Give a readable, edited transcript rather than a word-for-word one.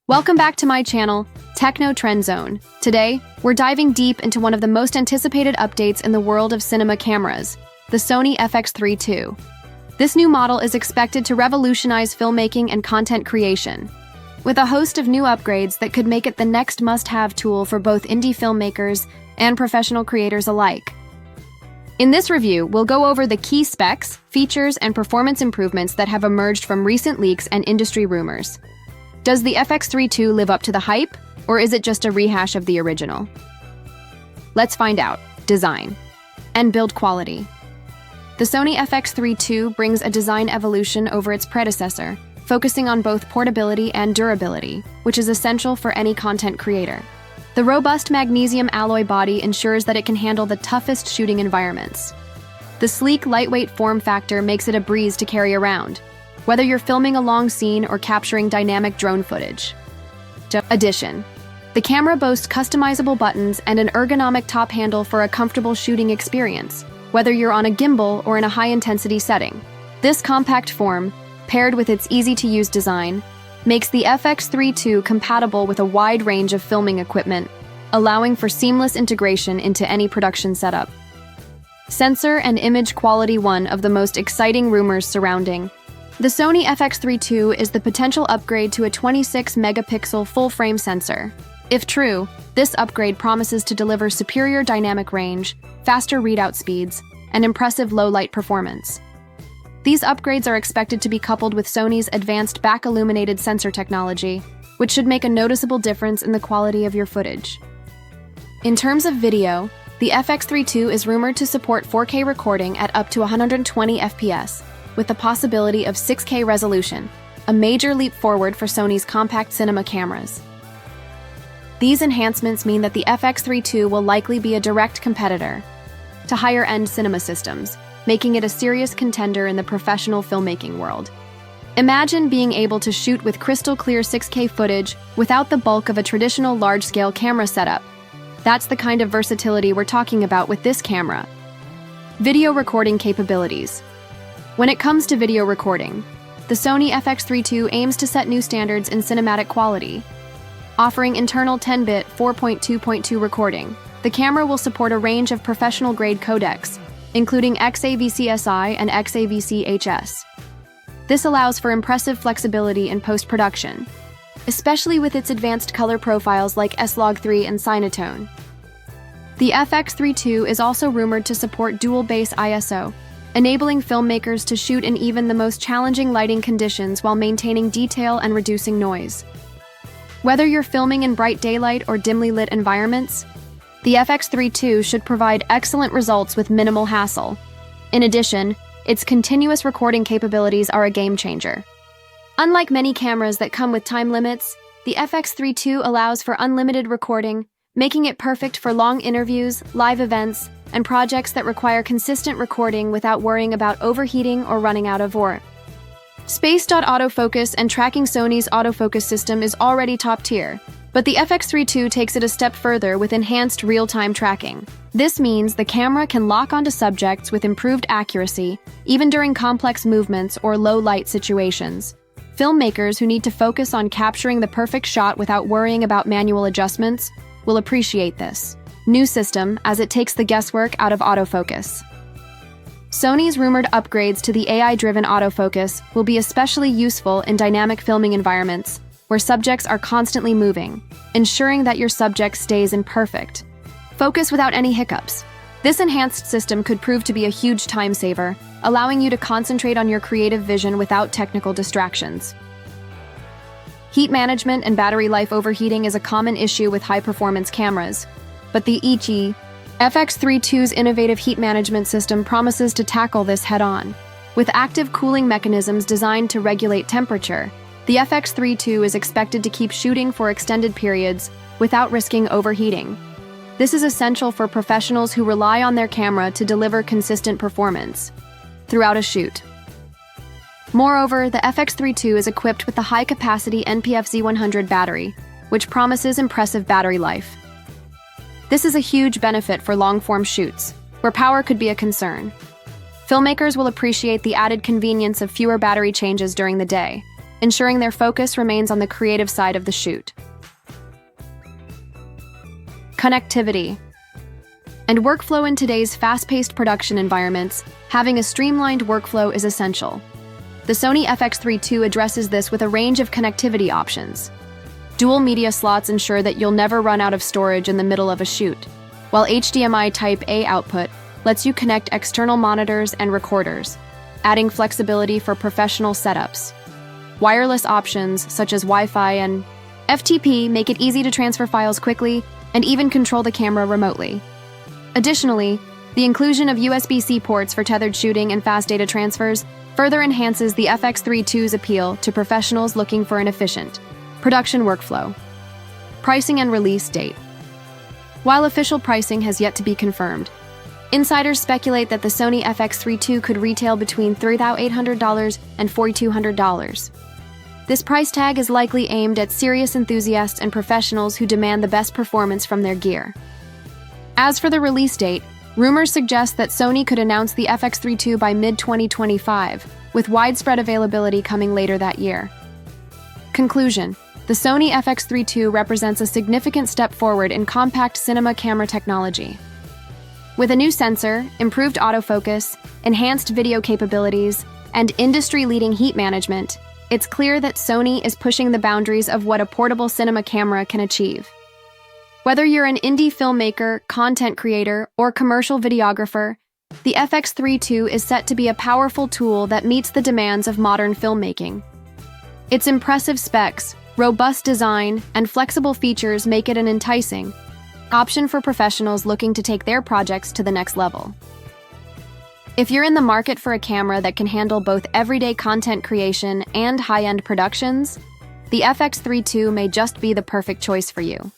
Welcome back to my channel, Techno Trend Zone. Today, we're diving deep into one of the most anticipated updates in the world of cinema cameras, the Sony FX3 II. This new model is expected to revolutionize filmmaking and content creation, with a host of new upgrades that could make it the next must-have tool for both indie filmmakers and professional creators alike. In this review, we'll go over the key specs, features, and performance improvements that have emerged from recent leaks and industry rumors. Does the FX3 II live up to the hype, or is it just a rehash of the original? Let's find out. Design and build quality. The Sony FX3 II brings a design evolution over its predecessor, focusing on both portability and durability, which is essential for any content creator. The robust magnesium alloy body ensures that it can handle the toughest shooting environments. The sleek, lightweight form factor makes it a breeze to carry around, whether you're filming a long scene or capturing dynamic drone footage. Addition: the camera boasts customizable buttons and an ergonomic top handle for a comfortable shooting experience, whether you're on a gimbal or in a high-intensity setting. This compact form, paired with its easy-to-use design, makes the FX3 II compatible with a wide range of filming equipment, allowing for seamless integration into any production setup. Sensor and image quality. One of the most exciting rumors surrounding the Sony FX3 II is the potential upgrade to a 26-megapixel full-frame sensor. If true, this upgrade promises to deliver superior dynamic range, faster readout speeds, and impressive low-light performance. These upgrades are expected to be coupled with Sony's advanced back-illuminated sensor technology, which should make a noticeable difference in the quality of your footage. In terms of video, the FX3 II is rumored to support 4K recording at up to 120 FPS, with the possibility of 6K resolution, a major leap forward for Sony's compact cinema cameras. These enhancements mean that the FX3 II will likely be a direct competitor to higher-end cinema systems, making it a serious contender in the professional filmmaking world. Imagine being able to shoot with crystal-clear 6K footage without the bulk of a traditional large-scale camera setup. That's the kind of versatility we're talking about with this camera. Video recording capabilities. When it comes to video recording, the Sony FX3 II aims to set new standards in cinematic quality. Offering internal 10-bit 4.2.2 recording, the camera will support a range of professional-grade codecs, including XAVC-SI and XAVC-HS. This allows for impressive flexibility in post-production, especially with its advanced color profiles like S-Log3 and Cinetone. The FX3 II is also rumored to support dual-base ISO, enabling filmmakers to shoot in even the most challenging lighting conditions while maintaining detail and reducing noise. Whether you're filming in bright daylight or dimly lit environments, the FX3 II should provide excellent results with minimal hassle. In addition, its continuous recording capabilities are a game-changer. Unlike many cameras that come with time limits, the FX3 II allows for unlimited recording, making it perfect for long interviews, live events, and projects that require consistent recording without worrying about overheating or running out of war. Space.autofocus and tracking. Sony's autofocus system is already top tier, but the FX3 II takes it a step further with enhanced real-time tracking. This means the camera can lock onto subjects with improved accuracy, even during complex movements or low-light situations. Filmmakers who need to focus on capturing the perfect shot without worrying about manual adjustments will appreciate this new system, as it takes the guesswork out of autofocus. Sony's rumored upgrades to the AI-driven autofocus will be especially useful in dynamic filming environments, where subjects are constantly moving, ensuring that your subject stays in perfect focus without any hiccups. This enhanced system could prove to be a huge time saver, allowing you to concentrate on your creative vision without technical distractions. Heat management and battery life. Overheating is a common issue with high-performance cameras, but the FX3 II's innovative heat management system promises to tackle this head-on. With active cooling mechanisms designed to regulate temperature, the FX3 II is expected to keep shooting for extended periods without risking overheating. This is essential for professionals who rely on their camera to deliver consistent performance throughout a shoot. Moreover, the FX3 II is equipped with the high-capacity NPF-Z100 battery, which promises impressive battery life. This is a huge benefit for long-form shoots, where power could be a concern. Filmmakers will appreciate the added convenience of fewer battery changes during the day, ensuring their focus remains on the creative side of the shoot. Connectivity and workflow. In today's fast-paced production environments, having a streamlined workflow is essential. The Sony FX3 II addresses this with a range of connectivity options. Dual media slots ensure that you'll never run out of storage in the middle of a shoot, while HDMI Type A output lets you connect external monitors and recorders, adding flexibility for professional setups. Wireless options such as Wi-Fi and FTP make it easy to transfer files quickly and even control the camera remotely. Additionally, the inclusion of USB-C ports for tethered shooting and fast data transfers further enhances the FX3 II's appeal to professionals looking for an efficient production workflow. Pricing and release date. While official pricing has yet to be confirmed, insiders speculate that the Sony FX3 II could retail between $3,800 and $4,200. This price tag is likely aimed at serious enthusiasts and professionals who demand the best performance from their gear. As for the release date, rumors suggest that Sony could announce the FX3 II by mid-2025, with widespread availability coming later that year. Conclusion: the Sony FX3 II represents a significant step forward in compact cinema camera technology. With a new sensor, improved autofocus, enhanced video capabilities, and industry-leading heat management, it's clear that Sony is pushing the boundaries of what a portable cinema camera can achieve. Whether you're an indie filmmaker, content creator, or commercial videographer, the FX3 II is set to be a powerful tool that meets the demands of modern filmmaking. Its impressive specs, robust design, and flexible features make it an enticing option for professionals looking to take their projects to the next level. If you're in the market for a camera that can handle both everyday content creation and high-end productions, the FX3 II may just be the perfect choice for you.